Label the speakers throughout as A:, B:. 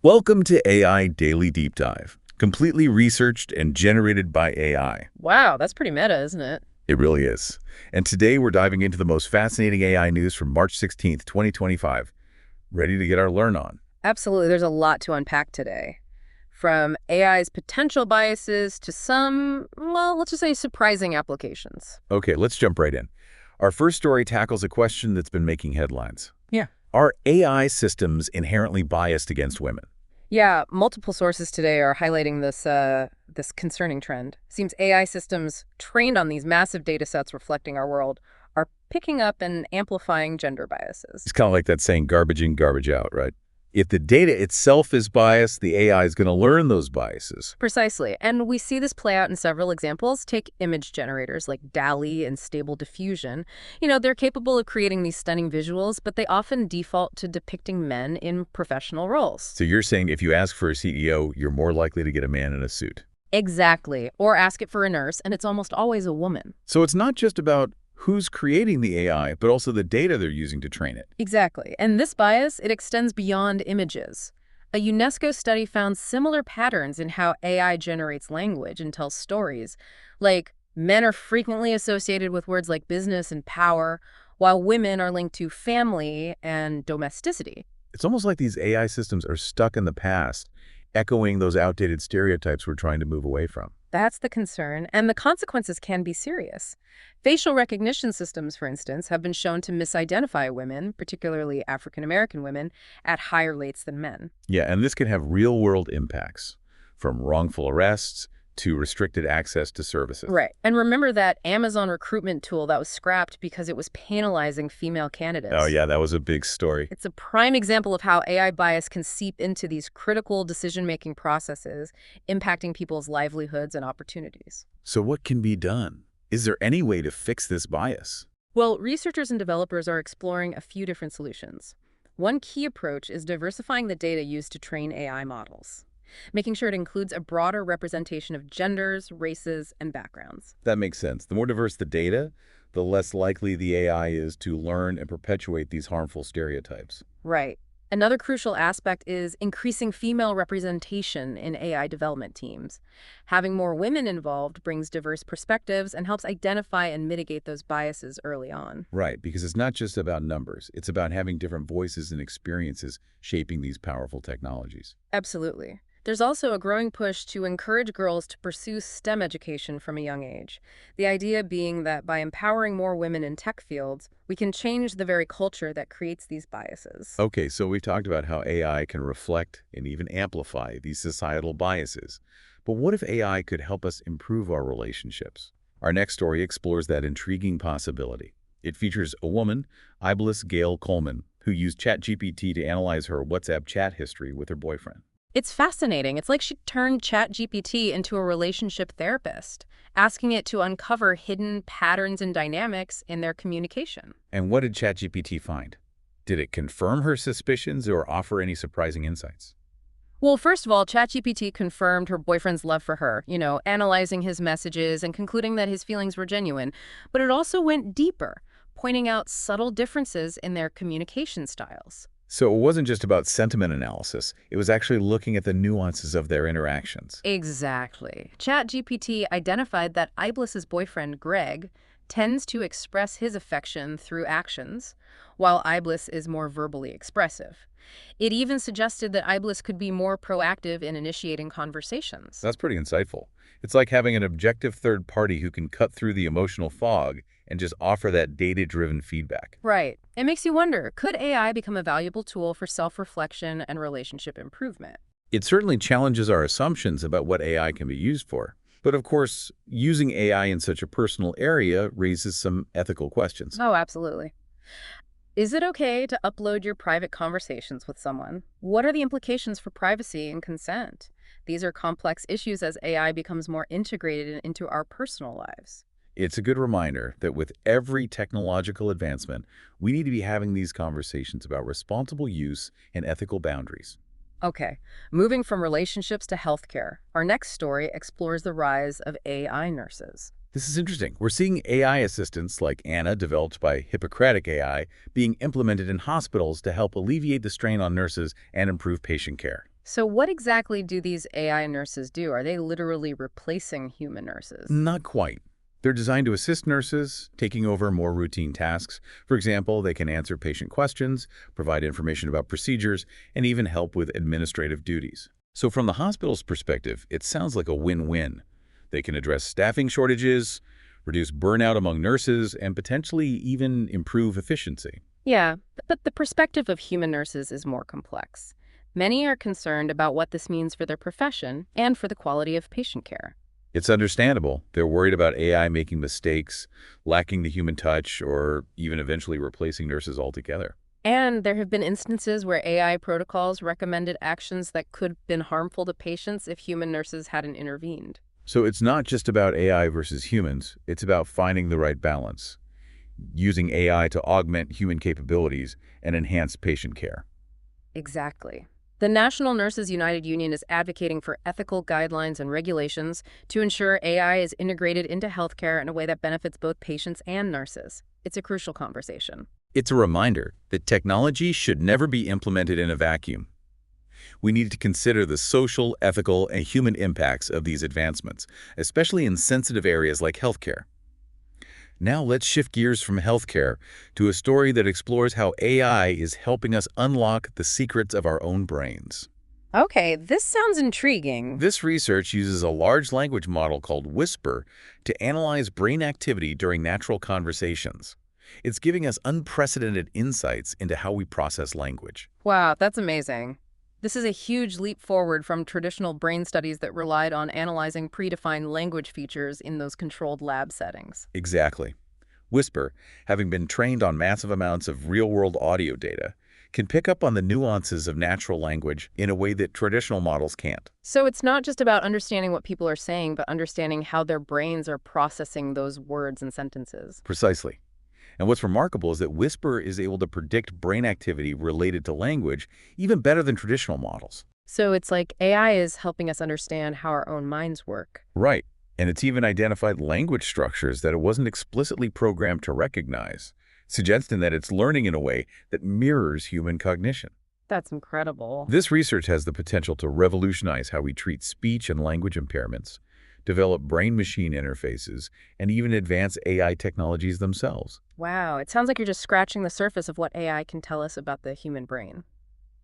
A: Welcome to AI Daily Deep Dive, completely researched and generated by AI.
B: Wow, that's pretty meta, isn't it?
A: It really is. And today we're diving into the most fascinating AI news from March 16th, 2025. Ready to get our learn on?
B: Absolutely. There's a lot to unpack today. From AI's potential biases to some, well, let's just say surprising applications.
A: Okay, let's jump right in. Our first story tackles a question that's been making headlines.
B: Yeah.
A: Are AI systems inherently biased against women?
B: Yeah, multiple sources today are highlighting this concerning trend. Seems AI systems trained on these massive data sets reflecting our world are picking up and amplifying gender biases.
A: It's kind of like that saying garbage in, garbage out, right? If the data itself is biased, the AI is going to learn those biases.
B: Precisely. And we see this play out in several examples. Take image generators like DALL-E and Stable Diffusion. They're capable of creating these stunning visuals, but they often default to depicting men in professional roles.
A: So you're saying if you ask for a CEO, you're more likely to get a man in a suit.
B: Exactly. Or ask it for a nurse, and it's almost always a woman.
A: So it's not just about who's creating the AI, but also the data they're using to train it.
B: Exactly. And this bias, it extends beyond images. A UNESCO study found similar patterns in how AI generates language and tells stories. Like, men are frequently associated with words like business and power, while women are linked to family and domesticity.
A: It's almost like these AI systems are stuck in the past, echoing those outdated stereotypes we're trying to move away from.
B: That's the concern, and the consequences can be serious. Facial recognition systems, for instance, have been shown to misidentify women, particularly African-American women, at higher rates than men.
A: Yeah, and this can have real-world impacts, from wrongful arrests to restricted access to services.
B: Right. And remember that Amazon recruitment tool that was scrapped because it was penalizing female candidates.
A: Oh yeah, that was a big story.
B: It's a prime example of how AI bias can seep into these critical decision-making processes, impacting people's livelihoods and opportunities.
A: So what can be done? Is there any way to fix this bias?
B: Well, researchers and developers are exploring a few different solutions. One key approach is diversifying the data used to train AI models, making sure it includes a broader representation of genders, races, and backgrounds.
A: That makes sense. The more diverse the data, the less likely the AI is to learn and perpetuate these harmful stereotypes.
B: Right. Another crucial aspect is increasing female representation in AI development teams. Having more women involved brings diverse perspectives and helps identify and mitigate those biases early on.
A: Right, because it's not just about numbers. It's about having different voices and experiences shaping these powerful technologies.
B: Absolutely. There's also a growing push to encourage girls to pursue STEM education from a young age. The idea being that by empowering more women in tech fields, we can change the very culture that creates these biases.
A: Okay, so we've talked about how AI can reflect and even amplify these societal biases. But what if AI could help us improve our relationships? Our next story explores that intriguing possibility. It features a woman, Iblis Gail Coleman, who used ChatGPT to analyze her WhatsApp chat history with her boyfriend.
B: It's fascinating. It's like she turned ChatGPT into a relationship therapist, asking it to uncover hidden patterns and dynamics in their communication.
A: And what did ChatGPT find? Did it confirm her suspicions or offer any surprising insights?
B: Well, first of all, ChatGPT confirmed her boyfriend's love for her, analyzing his messages and concluding that his feelings were genuine. But it also went deeper, pointing out subtle differences in their communication styles.
A: So it wasn't just about sentiment analysis. It was actually looking at the nuances of their interactions.
B: Exactly. ChatGPT identified that Iblis's boyfriend, Greg, tends to express his affection through actions, while Iblis is more verbally expressive. It even suggested that Iblis could be more proactive in initiating conversations.
A: That's pretty insightful. It's like having an objective third party who can cut through the emotional fog and just offer that data-driven feedback.
B: Right. It makes you wonder, could AI become a valuable tool for self-reflection and relationship improvement?
A: It certainly challenges our assumptions about what AI can be used for. But of course, using AI in such a personal area raises some ethical questions.
B: Oh, absolutely. Is it okay to upload your private conversations with someone? What are the implications for privacy and consent? These are complex issues as AI becomes more integrated into our personal lives.
A: It's a good reminder that with every technological advancement, we need to be having these conversations about responsible use and ethical boundaries.
B: Okay, moving from relationships to healthcare, our next story explores the rise of AI nurses.
A: This is interesting. We're seeing AI assistants like Anna, developed by Hippocratic AI, being implemented in hospitals to help alleviate the strain on nurses and improve patient care.
B: So what exactly do these AI nurses do? Are they literally replacing human nurses?
A: Not quite. They're designed to assist nurses, taking over more routine tasks. For example, they can answer patient questions, provide information about procedures, and even help with administrative duties. So from the hospital's perspective, it sounds like a win-win. They can address staffing shortages, reduce burnout among nurses, and potentially even improve efficiency.
B: Yeah, but the perspective of human nurses is more complex. Many are concerned about what this means for their profession and for the quality of patient care.
A: It's understandable. They're worried about AI making mistakes, lacking the human touch, or even eventually replacing nurses altogether.
B: And there have been instances where AI protocols recommended actions that could have been harmful to patients if human nurses hadn't intervened.
A: So it's not just about AI versus humans, it's about finding the right balance, using AI to augment human capabilities and enhance patient care.
B: Exactly. The National Nurses United Union is advocating for ethical guidelines and regulations to ensure AI is integrated into healthcare in a way that benefits both patients and nurses. It's a crucial conversation.
A: It's a reminder that technology should never be implemented in a vacuum. We need to consider the social, ethical, and human impacts of these advancements, especially in sensitive areas like healthcare. Now let's shift gears from healthcare to a story that explores how AI is helping us unlock the secrets of our own brains.
B: Okay, this sounds intriguing.
A: This research uses a large language model called Whisper to analyze brain activity during natural conversations. It's giving us unprecedented insights into how we process language.
B: Wow, that's amazing. This is a huge leap forward from traditional brain studies that relied on analyzing predefined language features in those controlled lab settings.
A: Exactly. Whisper, having been trained on massive amounts of real-world audio data, can pick up on the nuances of natural language in a way that traditional models can't.
B: So it's not just about understanding what people are saying, but understanding how their brains are processing those words and sentences.
A: Precisely. And what's remarkable is that Whisper is able to predict brain activity related to language even better than traditional models.
B: So it's like AI is helping us understand how our own minds work.
A: Right. And it's even identified language structures that it wasn't explicitly programmed to recognize, suggesting that it's learning in a way that mirrors human cognition.
B: That's incredible.
A: This research has the potential to revolutionize how we treat speech and language impairments, develop brain-machine interfaces, and even advance AI technologies themselves.
B: Wow, it sounds like you're just scratching the surface of what AI can tell us about the human brain.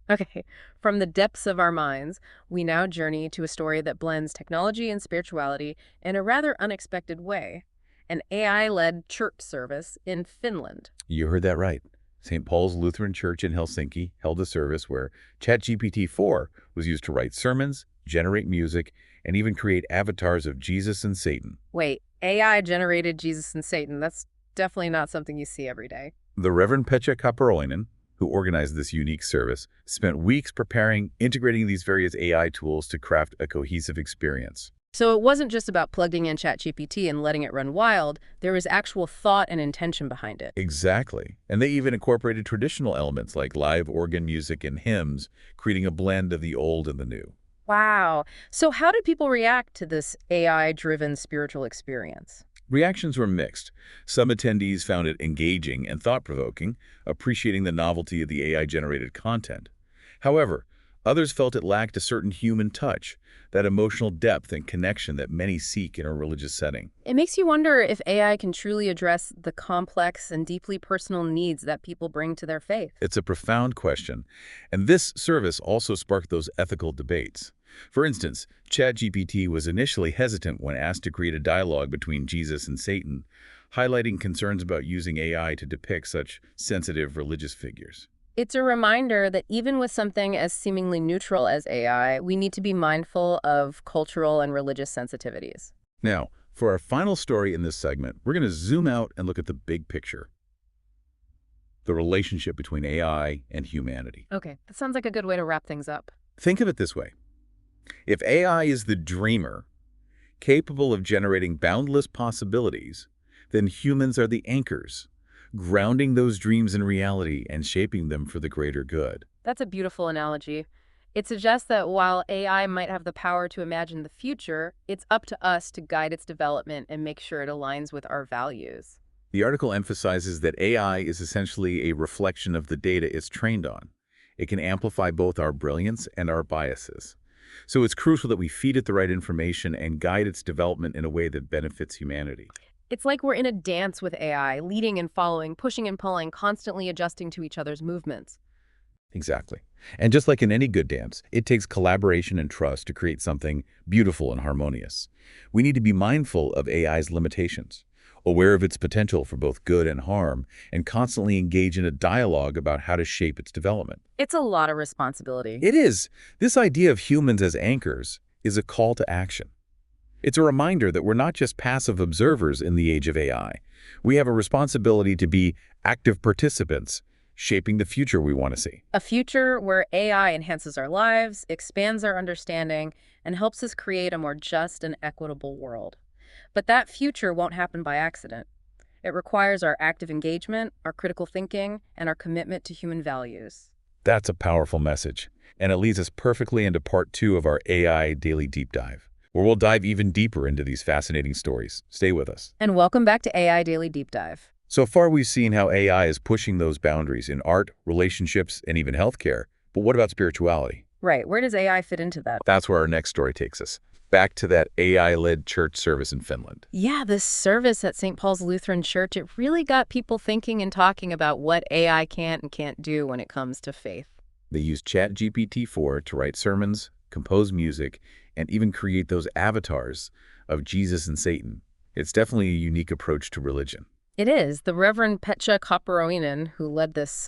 B: Okay, from the depths of our minds, we now journey to a story that blends technology and spirituality in a rather unexpected way. An AI-led church service in Finland.
A: You heard that right. St. Paul's Lutheran Church in Helsinki held a service where ChatGPT-4 was used to write sermons, generate music, and even create avatars of Jesus and Satan.
B: Wait, AI generated Jesus and Satan. That's definitely not something you see every day.
A: The Reverend Pecha Kaparoinen, who organized this unique service, spent weeks preparing, integrating these various AI tools to craft a cohesive experience.
B: So it wasn't just about plugging in ChatGPT and letting it run wild. There was actual thought and intention behind it.
A: Exactly. And they even incorporated traditional elements like live organ music and hymns, creating a blend of the old and the new.
B: Wow. So how did people react to this AI-driven spiritual experience?
A: Reactions were mixed. Some attendees found it engaging and thought-provoking, appreciating the novelty of the AI-generated content. However, others felt it lacked a certain human touch, that emotional depth and connection that many seek in a religious setting.
B: It makes you wonder if AI can truly address the complex and deeply personal needs that people bring to their faith.
A: It's a profound question, and this service also sparked those ethical debates. For instance, ChatGPT was initially hesitant when asked to create a dialogue between Jesus and Satan, highlighting concerns about using AI to depict such sensitive religious figures.
B: It's a reminder that even with something as seemingly neutral as AI, we need to be mindful of cultural and religious sensitivities.
A: Now, for our final story in this segment, we're going to zoom out and look at the big picture, the relationship between AI and humanity.
B: Okay, that sounds like a good way to wrap things up.
A: Think of it this way. If AI is the dreamer, capable of generating boundless possibilities, then humans are the anchors, grounding those dreams in reality and shaping them for the greater good.
B: That's a beautiful analogy. It suggests that while AI might have the power to imagine the future, it's up to us to guide its development and make sure it aligns with our values.
A: The article emphasizes that AI is essentially a reflection of the data it's trained on, It can amplify both our brilliance and our biases. So it's crucial that we feed it the right information and guide its development in a way that benefits humanity.
B: It's like we're in a dance with AI, leading and following, pushing and pulling, constantly adjusting to each other's movements.
A: Exactly. And just like in any good dance, it takes collaboration and trust to create something beautiful and harmonious. We need to be mindful of AI's limitations, aware of its potential for both good and harm, and constantly engage in a dialogue about how to shape its development.
B: It's a lot of responsibility.
A: It is. This idea of humans as anchors is a call to action. It's a reminder that we're not just passive observers in the age of AI. We have a responsibility to be active participants, shaping the future we want to see.
B: A future where AI enhances our lives, expands our understanding, and helps us create a more just and equitable world. But that future won't happen by accident. It requires our active engagement, our critical thinking, and our commitment to human values.
A: That's a powerful message, and it leads us perfectly into part 2 of our AI Daily Deep Dive, where we'll dive even deeper into these fascinating stories. Stay with us.
B: And welcome back to AI Daily Deep Dive.
A: So far, we've seen how AI is pushing those boundaries in art, relationships, and even healthcare. But what about spirituality?
B: Right, where does AI fit into that?
A: That's where our next story takes us. Back to that AI-led church service in Finland.
B: Yeah, this service at St. Paul's Lutheran Church, it really got people thinking and talking about what AI can and can't do when it comes to faith.
A: They used ChatGPT-4 to write sermons, compose music, and even create those avatars of Jesus and Satan. It's definitely a unique approach to religion.
B: It is. The Reverend Petja Kaparoinen, who led this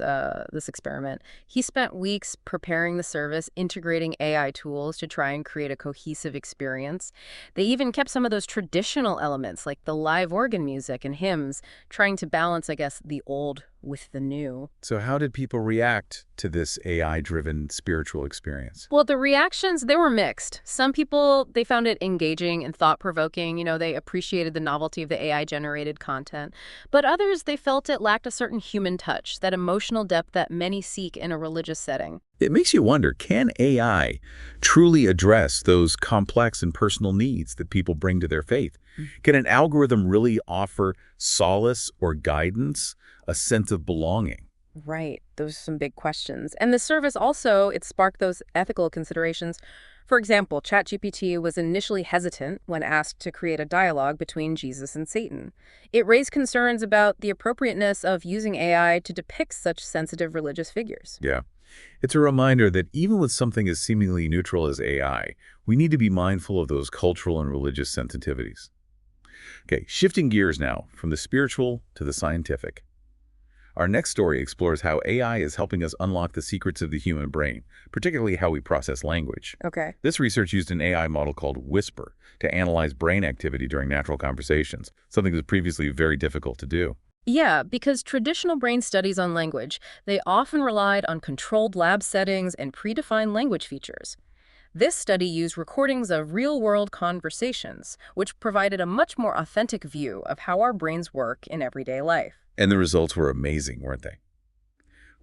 B: experiment, he spent weeks preparing the service, integrating AI tools to try and create a cohesive experience. They even kept some of those traditional elements, like the live organ music and hymns, trying to balance, I guess, the old with the new.
A: So how did people react to this AI-driven spiritual experience?
B: Well, the reactions, they were mixed. Some people, they found it engaging and thought-provoking. They appreciated the novelty of the AI-generated content. But others, they felt it lacked a certain human touch, that emotional depth that many seek in a religious setting.
A: It makes you wonder, can AI truly address those complex and personal needs that people bring to their faith? Can an algorithm really offer solace or guidance, a sense of belonging?
B: Right. Those are some big questions. And the service also, it sparked those ethical considerations. For example, ChatGPT was initially hesitant when asked to create a dialogue between Jesus and Satan. It raised concerns about the appropriateness of using AI to depict such sensitive religious figures.
A: Yeah. It's a reminder that even with something as seemingly neutral as AI, we need to be mindful of those cultural and religious sensitivities. Okay, shifting gears now from the spiritual to the scientific. Our next story explores how AI is helping us unlock the secrets of the human brain, particularly how we process language.
B: Okay.
A: This research used an AI model called Whisper to analyze brain activity during natural conversations, something that was previously very difficult to do.
B: Yeah, because traditional brain studies on language, they often relied on controlled lab settings and predefined language features. This study used recordings of real-world conversations, which provided a much more authentic view of how our brains work in everyday life.
A: And the results were amazing, weren't they?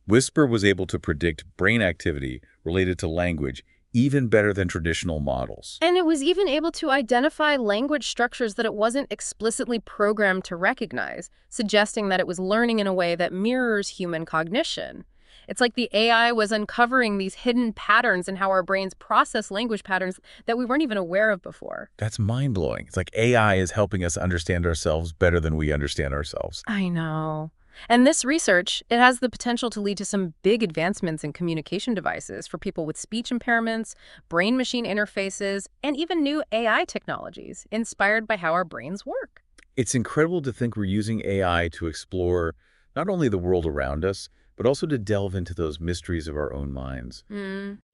A: Whisper was able to predict brain activity related to language even better than traditional models.
B: And it was even able to identify language structures that it wasn't explicitly programmed to recognize, suggesting that it was learning in a way that mirrors human cognition. It's like the AI was uncovering these hidden patterns in how our brains process language patterns that we weren't even aware of before.
A: That's mind-blowing. It's like AI is helping us understand ourselves better than we understand ourselves.
B: I know. And this research, it has the potential to lead to some big advancements in communication devices for people with speech impairments, brain-machine interfaces, and even new AI technologies inspired by how our brains work.
A: It's incredible to think we're using AI to explore not only the world around us, but also to delve into those mysteries of our own minds.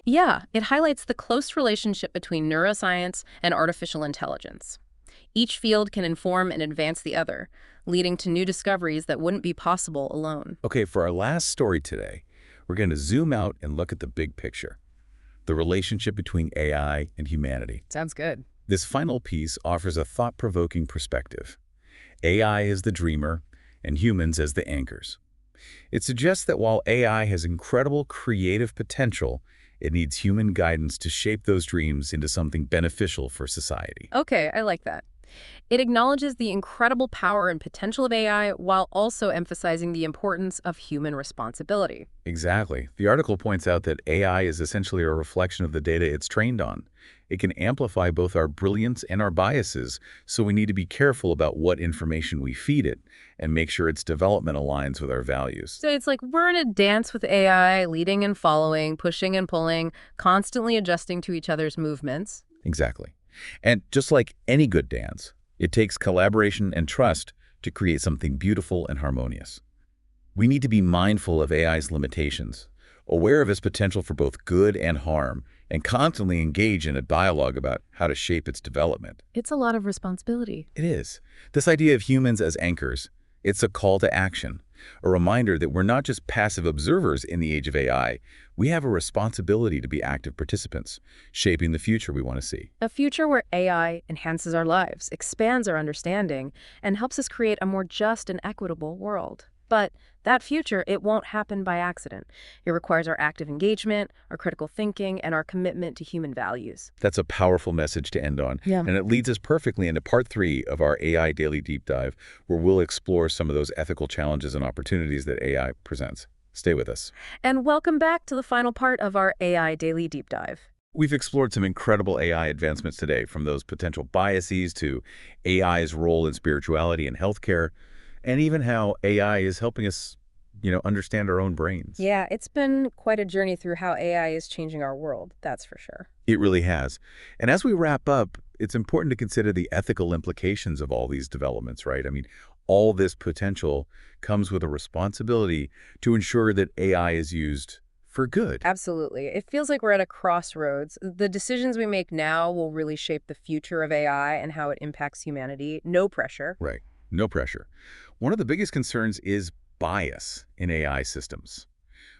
B: Yeah, it highlights the close relationship between neuroscience and artificial intelligence. Each field can inform and advance the other, leading to new discoveries that wouldn't be possible alone.
A: Okay, for our last story today, we're going to zoom out and look at the big picture, the relationship between AI and humanity.
B: Sounds good.
A: This final piece offers a thought-provoking perspective. AI as the dreamer and humans as the anchors. It suggests that while AI has incredible creative potential, it needs human guidance to shape those dreams into something beneficial for society.
B: Okay, I like that. It acknowledges the incredible power and potential of AI while also emphasizing the importance of human responsibility.
A: Exactly. The article points out that AI is essentially a reflection of the data it's trained on. It can amplify both our brilliance and our biases, so we need to be careful about what information we feed it and make sure its development aligns with our values.
B: So it's like we're in a dance with AI, leading and following, pushing and pulling, constantly adjusting to each other's movements.
A: Exactly. And just like any good dance, it takes collaboration and trust to create something beautiful and harmonious. We need to be mindful of AI's limitations, aware of its potential for both good and harm, and constantly engage in a dialogue about how to shape its development.
B: It's a lot of responsibility.
A: It is. This idea of humans as anchors, it's a call to action, a reminder that we're not just passive observers in the age of AI. We have a responsibility to be active participants, shaping the future we want to see.
B: A future where AI enhances our lives, expands our understanding, and helps us create a more just and equitable world. But that future, it won't happen by accident. It requires our active engagement, our critical thinking, and our commitment to human values.
A: That's a powerful message to end on.
B: Yeah.
A: And it leads us perfectly into part 3 of our AI Daily Deep Dive, where we'll explore some of those ethical challenges and opportunities that AI presents. Stay with us.
B: And welcome back to the final part of our AI Daily Deep Dive.
A: We've explored some incredible AI advancements today, from those potential biases to AI's role in spirituality and healthcare, and even how AI is helping us, understand our own brains.
B: Yeah, it's been quite a journey through how AI is changing our world, that's for sure.
A: It really has. And as we wrap up, it's important to consider the ethical implications of all these developments, right? I mean, all this potential comes with a responsibility to ensure that AI is used for good.
B: Absolutely. It feels like we're at a crossroads. The decisions we make now will really shape the future of AI and how it impacts humanity. No pressure.
A: Right. No pressure. One of the biggest concerns is bias in AI systems.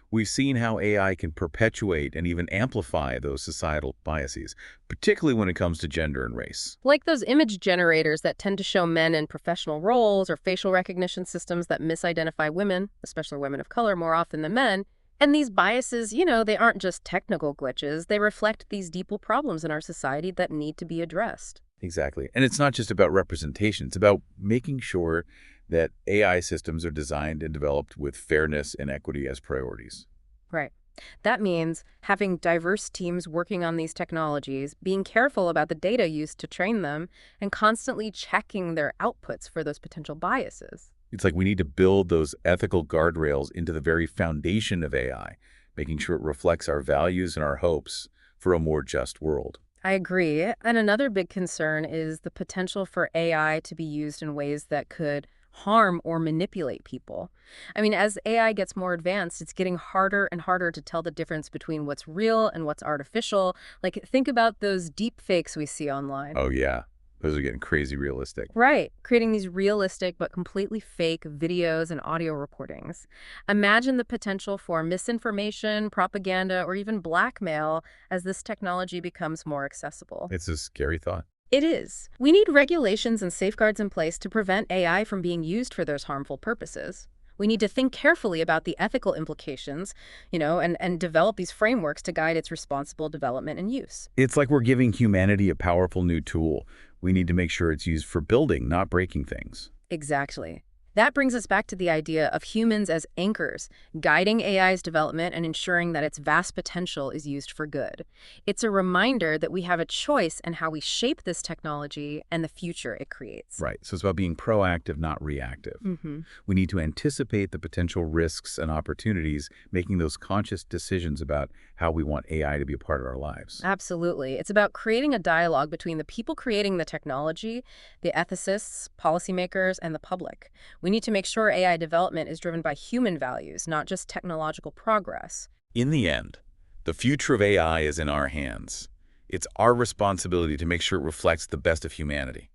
A: We've seen how AI can perpetuate and even amplify those societal biases, particularly when it comes to gender and race.
B: Like those image generators that tend to show men in professional roles, or facial recognition systems that misidentify women, especially women of color, more often than men. And these biases, they aren't just technical glitches. They reflect these deeper problems in our society that need to be addressed.
A: Exactly. And it's not just about representation. It's about making sure that AI systems are designed and developed with fairness and equity as priorities.
B: Right. That means having diverse teams working on these technologies, being careful about the data used to train them, and constantly checking their outputs for those potential biases.
A: It's like we need to build those ethical guardrails into the very foundation of AI, making sure it reflects our values and our hopes for a more just world.
B: I agree. And another big concern is the potential for AI to be used in ways that could harm or manipulate people. I mean, as AI gets more advanced, it's getting harder and harder to tell the difference between what's real and what's artificial. Like, think about those deep fakes we see online.
A: Oh, yeah. Those are getting crazy realistic.
B: Right, creating these realistic but completely fake videos and audio recordings. Imagine the potential for misinformation, propaganda, or even blackmail as this technology becomes more accessible.
A: It's a scary thought.
B: It is. We need regulations and safeguards in place to prevent AI from being used for those harmful purposes. We need to think carefully about the ethical implications, and develop these frameworks to guide its responsible development and use.
A: It's like we're giving humanity a powerful new tool. We need to make sure it's used for building, not breaking things.
B: Exactly. That brings us back to the idea of humans as anchors, guiding AI's development and ensuring that its vast potential is used for good. It's a reminder that we have a choice in how we shape this technology and the future it creates.
A: Right. So it's about being proactive, not reactive. We need to anticipate the potential risks and opportunities, making those conscious decisions about how we want AI to be a part of our lives.
B: Absolutely. It's about creating a dialogue between the people creating the technology, the ethicists, policymakers, and the public. We need to make sure AI development is driven by human values, not just technological progress.
A: In the end, the future of AI is in our hands. It's our responsibility to make sure it reflects the best of humanity.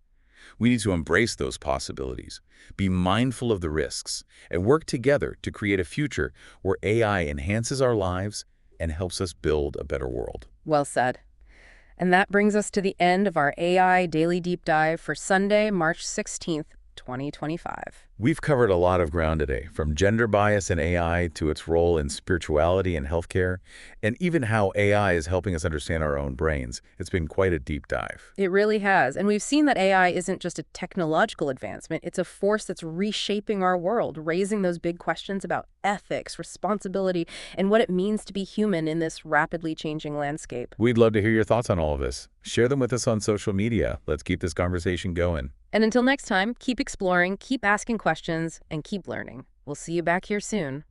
A: We need to embrace those possibilities, be mindful of the risks, and work together to create a future where AI enhances our lives and helps us build a better world.
B: Well said. And that brings us to the end of our AI Daily Deep Dive for Sunday, March 16th, 2025.
A: We've covered a lot of ground today, from gender bias in AI to its role in spirituality and healthcare, and even how AI is helping us understand our own brains. It's been quite a deep dive.
B: It really has. And we've seen that AI isn't just a technological advancement, it's a force that's reshaping our world, raising those big questions about ethics, responsibility, and what it means to be human in this rapidly changing landscape.
A: We'd love to hear your thoughts on all of this. Share them with us on social media. Let's keep this conversation going.
B: And until next time, keep exploring, keep asking questions, and keep learning. We'll see you back here soon.